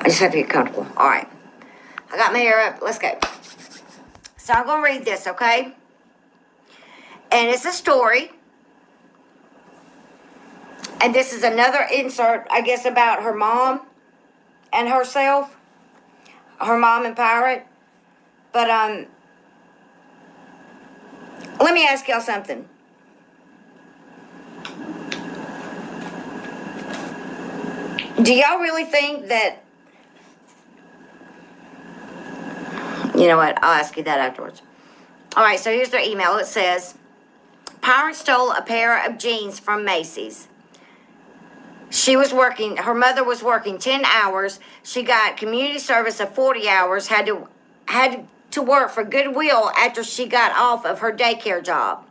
I just have to get comfortable. All right. I got my hair up. Let's go. So I'm going to read this, okay? And it's a story. And this is another insert, I guess, about her mom and herself. Her mom and Pirate. But, let me ask y'all something. Do y'all really think that... You know what? I'll ask you that afterwards. All right, so here's their email. It says, Pirate stole a pair of jeans from Macy's. She was working, her mother was working 10 hours. She got community service of 40 hours, had to work for Goodwill after she got off of her daycare job.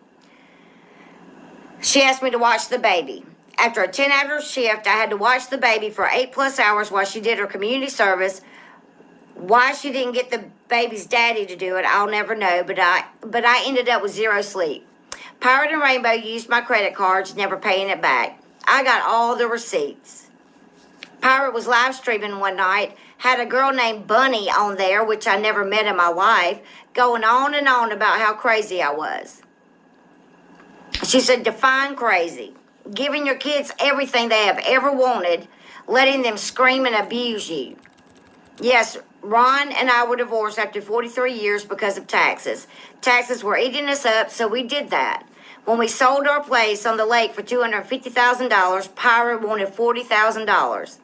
She asked me to watch the baby. After a 10-hour shift, I had to watch the baby for 8+ hours while she did her community service. Why she didn't get the baby's daddy to do it, I'll never know, but I ended up with zero sleep. Pirate and Rainbow used my credit cards, never paying it back. I got all the receipts. Pirate was live streaming one night, had a girl named Bunny on there, which I never met in my life, going on and on about how crazy I was. She said, define crazy. Giving your kids everything they have ever wanted, letting them scream and abuse you. Yes, Ron and I were divorced after 43 years because of taxes. Taxes were eating us up, so we did that. When we sold our place on the lake for $250,000, Pirate wanted $40,000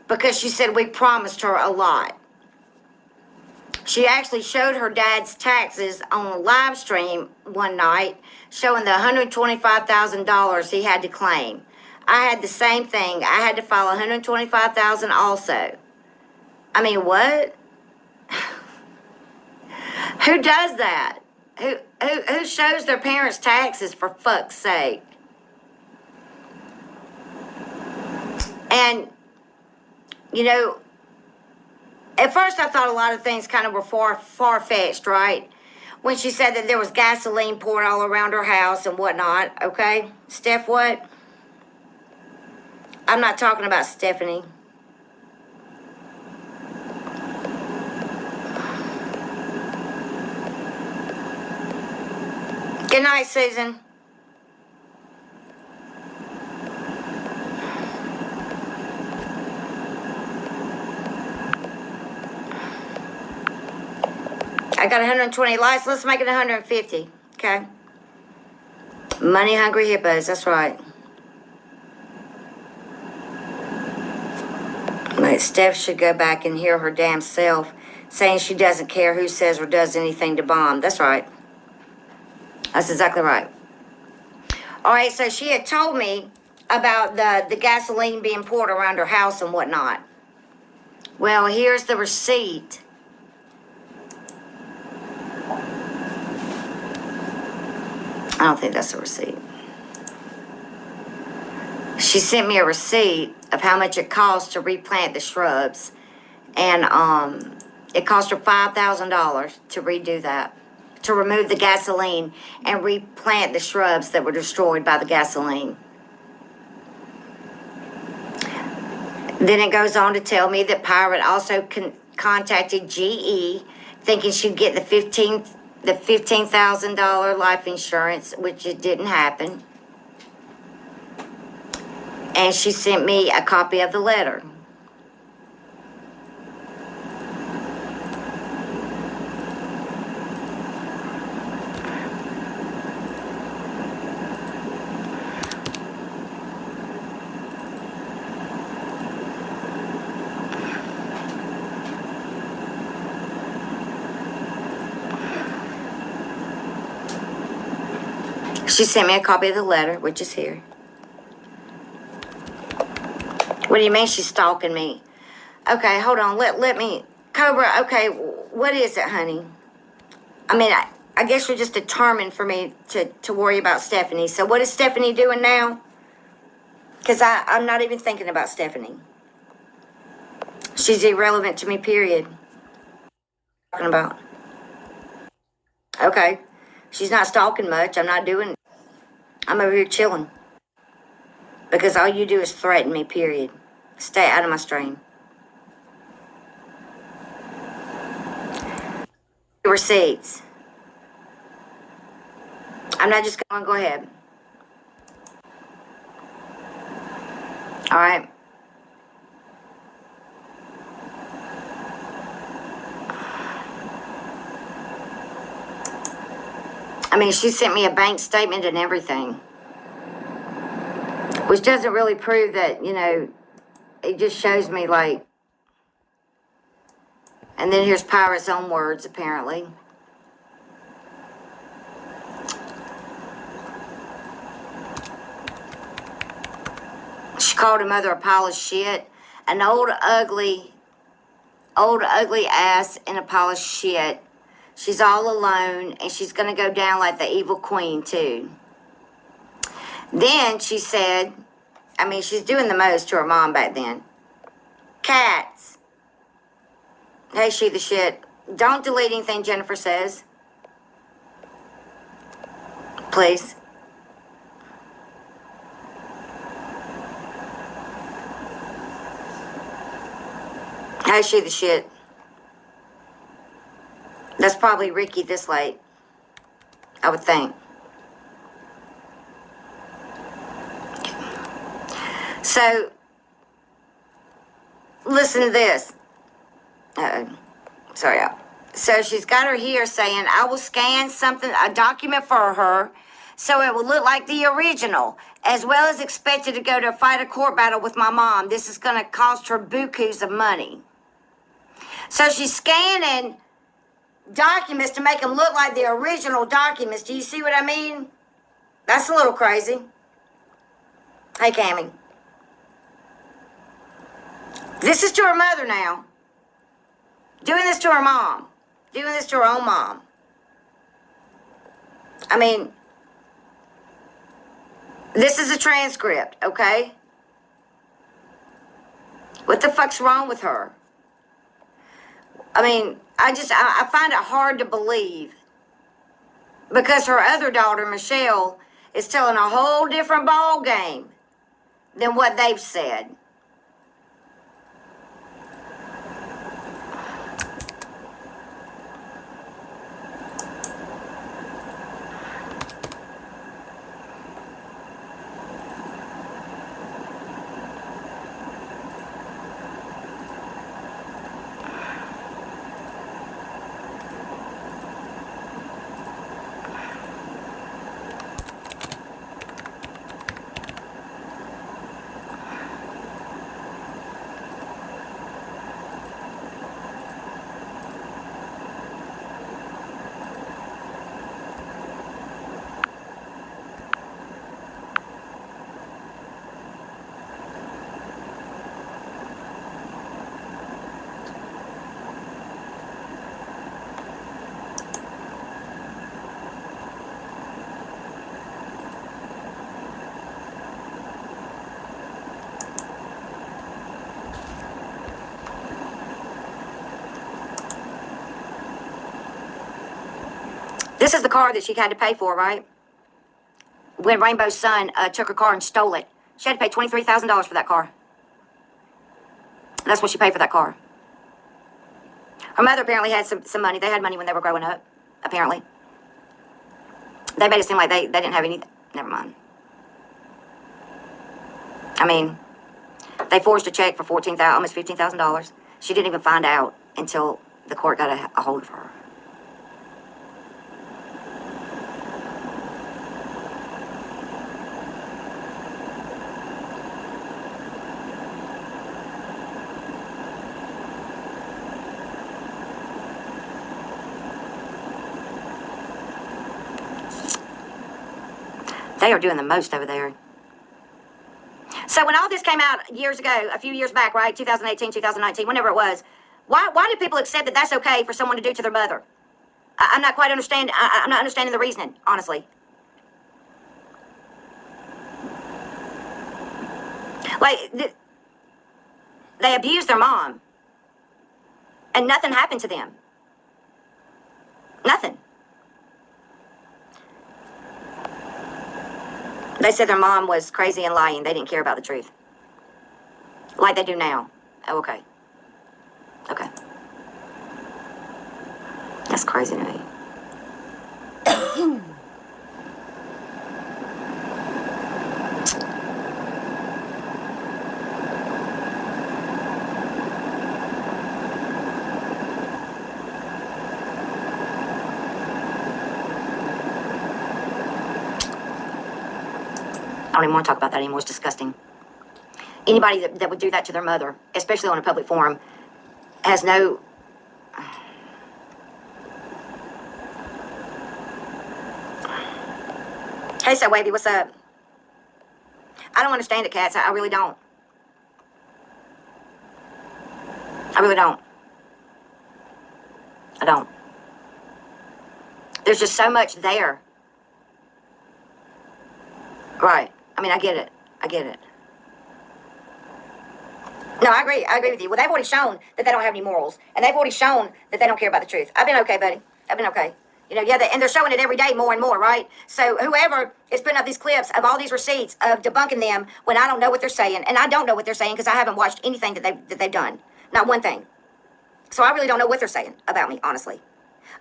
because she said we promised her a lot. She actually showed her dad's taxes on a live stream one night, showing the $125,000 he had to claim. I had the same thing. I had to file $125,000 also. I mean, what? Who does that? Who shows their parents' taxes, for fuck's sake? And, you know, at first I thought a lot of things kind of were far-fetched, right? When she said that there was gasoline poured all around her house and whatnot, okay? Steph, what? I'm not talking about Stephanie. Good night, Susan. I got 120 likes. Let's make it 150, okay? Money-hungry hippos, that's right. Like, Steph should go back and hear her damn self saying she doesn't care who says or does anything to bomb. That's right. That's exactly right. All right, so she had told me about the gasoline being poured around her house and whatnot. Well, here's the receipt. I don't think that's a receipt. She sent me a receipt of how much it cost to replant the shrubs. And it cost her $5,000 to redo that. To remove the gasoline and replant the shrubs that were destroyed by the gasoline. Then it goes on to tell me that Pirate also contacted GE thinking she'd get the $15,000 life insurance, which it didn't happen. And she sent me a copy of the letter. She sent me a copy of the letter, which is here. What do you mean she's stalking me? Okay, hold on. Let me... Cobra, okay, what is it, honey? I mean, I guess you're just determined for me to worry about Stephanie. So what is Stephanie doing now? Because I'm not even thinking about Stephanie. She's irrelevant to me, period. Talking about. Okay. She's not stalking much. I'm not doing... I'm over here chilling. Because all you do is threaten me, period. Stay out of my stream. Receipts. I'm not just going to go ahead. All right. I mean, she sent me a bank statement and everything. Which doesn't really prove that, it just shows me like, and then here's Pirate's own words, apparently. She called her mother a pile of shit. An old ugly ass in a pile of shit. She's all alone, and she's going to go down like the evil queen, too. Then she said, I mean, she's doing the most to her mom back then. Cats. Hey, she the shit. Don't delete anything Jennifer says. Please. Hey, she the shit. That's probably Ricky this late, I would think. So, listen to this. Sorry. So she's got her here saying, I will scan something, a document for her, so it will look like the original, as well as expected to go to fight a court battle with my mom. This is going to cost her bukus of money. So she's scanning documents to make them look like the original documents. Do you see what I mean? That's a little crazy. Hey, Cammie. This is to her mother now. Doing this to her mom. Doing this to her own mom. I mean, this is a transcript, okay? What the fuck's wrong with her? I mean, I find it hard to believe. Because her other daughter, Michelle, is telling a whole different ball game than what they've said. This is the car that she had to pay for, right? When Rainbow's son took her car and stole it. She had to pay $23,000 for that car. That's what she paid for that car. Her mother apparently had some money. They had money when they were growing up, apparently. They made it seem like they didn't have anything. Never mind. I mean, they forged a check for almost $15,000. She didn't even find out until the court got a hold of her. They are doing the most over there. So when all this came out years ago, a few years back, right, 2018, 2019, whenever it was, why did people accept that that's okay for someone to do to their mother? I'm not quite understanding. I'm not understanding the reasoning, honestly. Like, they abused their mom, and nothing happened to them. Nothing. They said their mom was crazy and lying. They didn't care about the truth. Like they do now. Oh, okay. Okay. That's crazy to me. I don't even want to talk about that anymore. It's disgusting. Anybody that would do that to their mother, especially on a public forum, has no... Hey, so Wavy, what's up? I don't understand it, Cats. I really don't. I really don't. I don't. There's just so much there. Right. I mean, I get it. I get it. No, I agree. I agree with you. Well, they've already shown that they don't have any morals, and they've already shown that they don't care about the truth. I've been okay, buddy. I've been okay. You know, yeah, and they're showing it every day more and more, right? So whoever is putting up these clips of all these receipts of debunking them when I don't know what they're saying, and I don't know what they're saying because I haven't watched anything that they've done. Not one thing. So I really don't know what they're saying about me, honestly.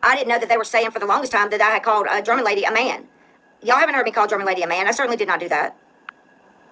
I didn't know that they were saying for the longest time that I had called a German lady a man. Y'all haven't heard me call German lady a man. I certainly did not do that.